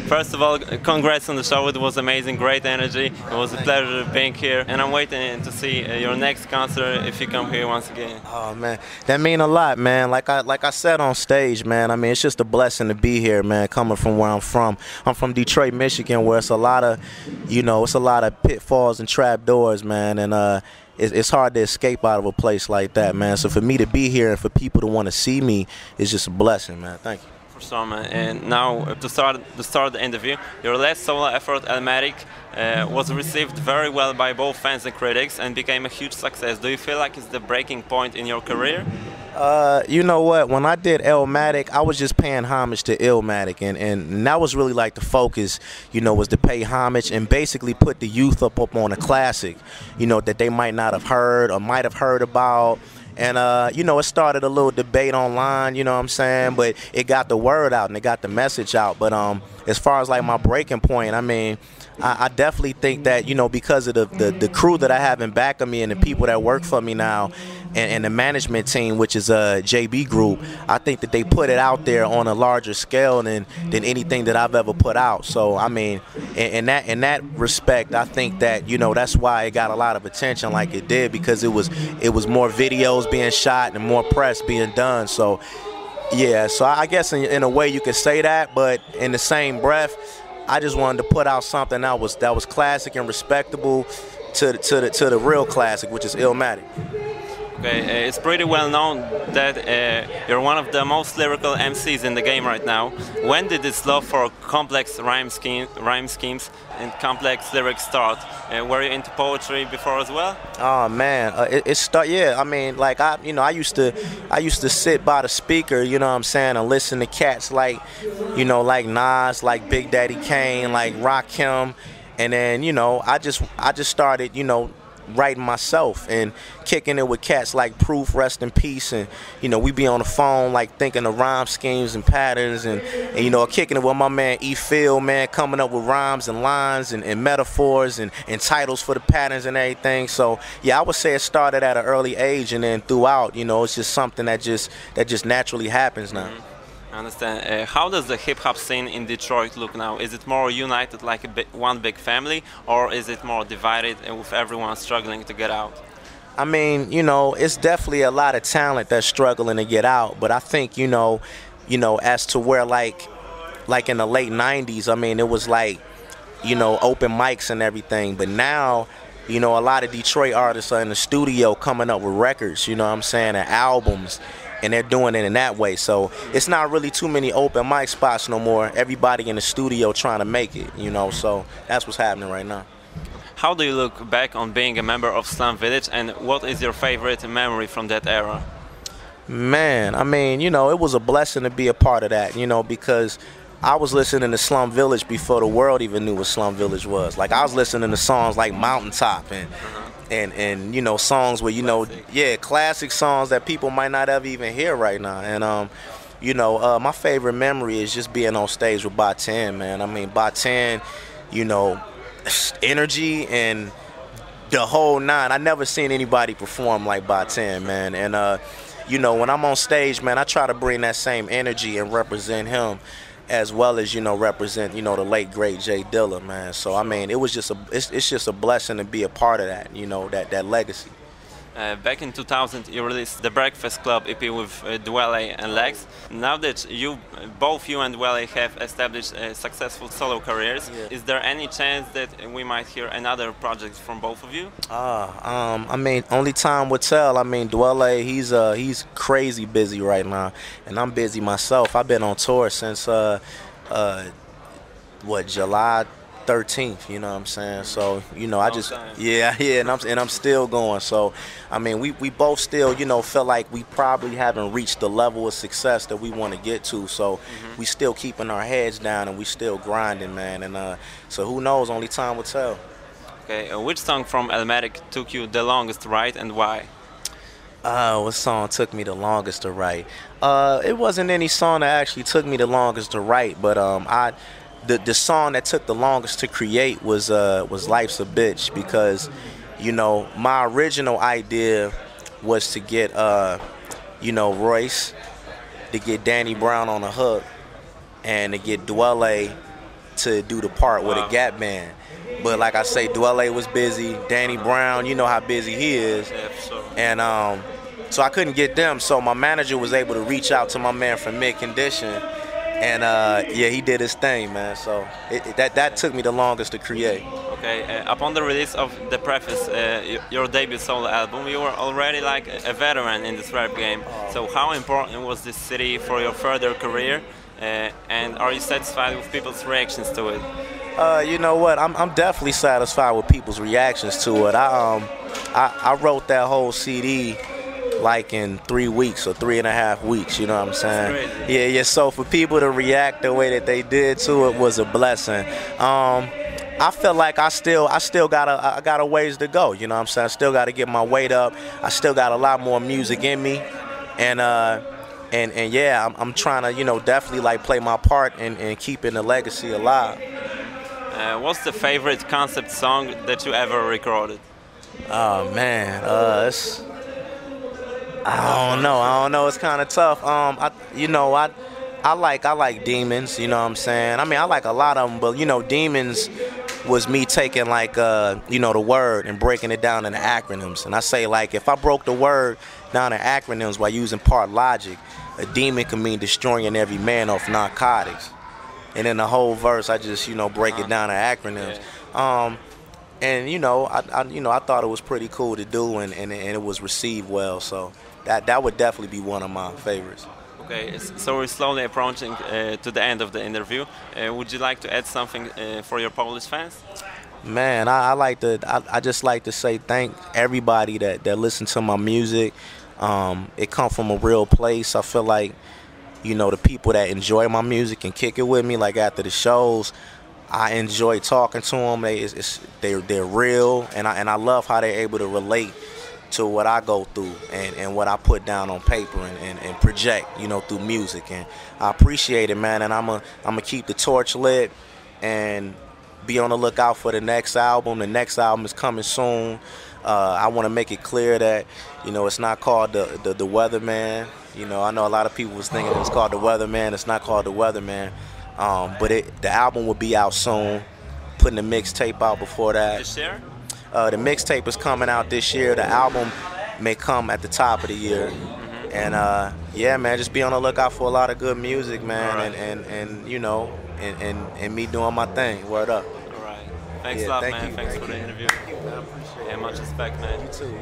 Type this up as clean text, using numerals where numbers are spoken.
First of all, congrats on the show. It was amazing, great energy. It was a pleasure being here, and I'm waiting to see your next concert if you come here once again. Oh man, that mean a lot, man. Like I said on stage, man. I mean, it's just a blessing to be here, man. Coming from where I'm from. I'm from Detroit, Michigan, where it's a lot of, it's a lot of pitfalls and trap doors, man. And it's hard to escape out of a place like that, man. So for me to be here and for people to want to see me is just a blessing, man. Thank you. For sure, man. And now to start the interview, your last solo effort, Elmatic, was received very well by both fans and critics and became a huge success. Do you feel like it's the breaking point in your career? You know what? When I did Elmatic, I was just paying homage to Elmatic, and that was really like the focus, was to pay homage and basically put the youth up on a classic, that they might not have heard or might have heard about. And, it started a little debate online, you know what I'm saying? But it got the word out and it got the message out. But as far as like my breaking point, I mean, I definitely think that, because of the crew that I have in back of me and the people that work for me now and the management team, which is a JB Group, I think that they put it out there on a larger scale than anything that I've ever put out. So, I mean, in that respect, I think that, that's why it got a lot of attention like it did, because it was more videos being shot and more press being done. So, yeah, so I guess in a way you could say that, but in the same breath, I just wanted to put out something that was classic and respectable to the real classic, which is Elmatic. Okay, it's pretty well known that you're one of the most lyrical MCs in the game right now. When did this love for complex rhyme schemes and complex lyrics start? Were you into poetry before as well? Oh man, yeah. I mean, like I used to sit by the speaker, you know what I'm saying, and listen to cats like, like Nas, like Big Daddy Kane, like Hop Kemp, and then I just started, writing myself and kicking it with cats like Proof, rest in peace, and we be on the phone like thinking of rhyme schemes and patterns, and kicking it with my man E Phil, man, coming up with rhymes and lines and metaphors and titles for the patterns and everything. So yeah, I would say it started at an early age, and then throughout, it's just something that just naturally happens now. Mm-hmm. I understand. How does the hip-hop scene in Detroit look now? Is it more united like one big family, or is it more divided and with everyone struggling to get out? I mean, it's definitely a lot of talent that's struggling to get out, but I think, as to where like in the late 90s, I mean, it was like, open mics and everything, but now, a lot of Detroit artists are in the studio coming up with records, you know what I'm saying, and albums. And they're doing it in that way. So it's not really too many open mic spots no more. Everybody in the studio trying to make it, so that's what's happening right now. How do you look back on being a member of Slum Village, and what is your favorite memory from that era? Man, I mean, it was a blessing to be a part of that, because I was listening to Slum Village before the world even knew what Slum Village was. Like, I was listening to songs like Mountaintop and songs where, yeah, classic songs that people might not ever even hear right now. And, my favorite memory is just being on stage with Bot10, man. I mean, Bot10, energy and the whole nine. I never seen anybody perform like Bot10, man. And, when I'm on stage, man, I try to bring that same energy and represent him, as well as, represent, the late, great Jay Dilla, man. So, I mean, it's just a blessing to be a part of that, that legacy. Back in 2000, you released the Breakfast Club EP with Dwelle and Lex. Now that both you and Dwelle have established successful solo careers, yeah, is there any chance that we might hear another project from both of you? I mean, only time will tell. I mean, Dwelle, he's crazy busy right now, and I'm busy myself. I've been on tour since July 13th, you know what I'm saying? So, I just, yeah, and I'm still going. So, I mean, we both still, feel like we probably haven't reached the level of success that we want to get to. So, we still keeping our heads down and we still grinding, man. And so who knows? Only time will tell. Okay, which song from Elmatic took you the longest to write and why? What song took me the longest to write? It wasn't any song that actually took me the longest to write, but the song that took the longest to create was Life's a Bitch, because my original idea was to get Royce, to get Danny Brown on the hook, and to get Dwelle to do the part with a Gap band. But like I say, Dwelle was busy. Danny Brown, you know how busy he is. Yeah, for sure. And so I couldn't get them. So my manager was able to reach out to my man from Mid Condition. And yeah, he did his thing, man. So that took me the longest to create. Okay, upon the release of The Preface, your debut solo album, you were already like a veteran in this rap game. So how important was this city for your further career? And are you satisfied with people's reactions to it? You know what? I'm definitely satisfied with people's reactions to it. I wrote that whole CD like in 3 weeks or 3.5 weeks. You know what I'm saying? Yeah. So for people to react the way that they did to it was a blessing. I feel like I still got a ways to go. You know what I'm saying? I still got to get my weight up. I still got a lot more music in me, and yeah, I'm trying to definitely like play my part in keeping the legacy alive. What's the favorite concept song that you ever recorded? Oh man, I don't know. It's kind of tough. I like Demons. You know what I'm saying? I mean, I like a lot of them, but Demons was me taking like the word and breaking it down into acronyms. And I say like if I broke the word down to acronyms by using part logic, a demon can mean destroying every man off narcotics. And in the whole verse, I just break it down to acronyms. And I thought it was pretty cool to do, and it was received well. So that would definitely be one of my favorites. Okay, so we're slowly approaching to the end of the interview. Would you like to add something for your Polish fans? Man, I just like to say thank everybody that listens to my music. It comes from a real place. I feel like the people that enjoy my music and kick it with me, like after the shows, I enjoy talking to them. They're real, and I love how they're able to relate to what I go through and what I put down on paper and project, through music. And I appreciate it, man. And I'm gonna keep the torch lit and be on the lookout for the next album. The next album is coming soon. I want to make it clear that it's not called the Weatherman. I know a lot of people was thinking it was called the Weatherman. It's not called the Weatherman. But the album will be out soon. Putting the mixtape out before that. This year? The mixtape is coming out this year. The album may come at the top of the year. And yeah, man, just be on the lookout for a lot of good music, man. Right. And me doing my thing. Word up. All right. Thanks a lot, man. Thanks for the interview. Thank you, man. I appreciate it. Yeah, much respect, man. You too.